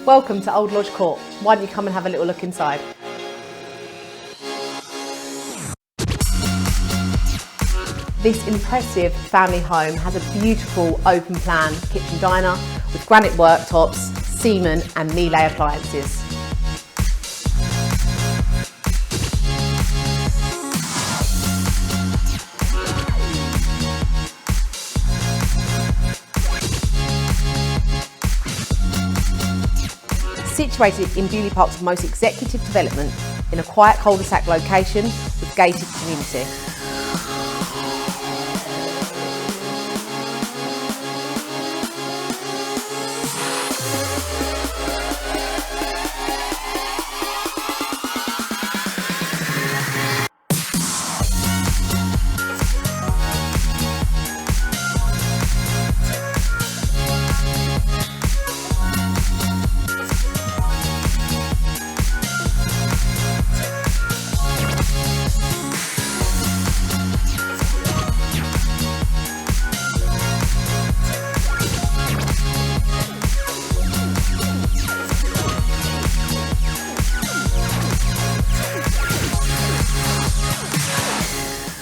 Welcome to Old Lodge Court. Why don't you come and have a little look inside? This impressive family home has a beautiful open plan kitchen diner with granite worktops, Siemens and Miele appliances. Situated in Beaulieu Park's most executive development in a quiet cul-de-sac location with gated community.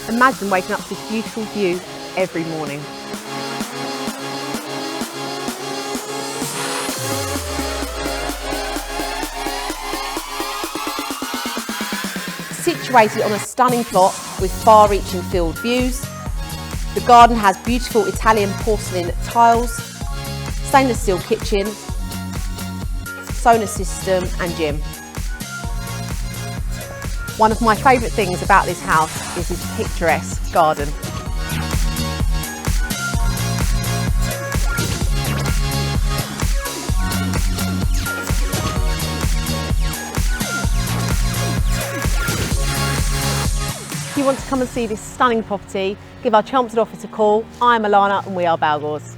Imagine waking up to this beautiful view every morning. Situated on a stunning plot with far-reaching field views, the garden has beautiful Italian porcelain tiles, stainless steel kitchen, Sonos system and gym. One of my favourite things about this house is its picturesque garden. If you want to come and see this stunning property, give our Chelmsford office a call. I'm Alana and we are Balgors.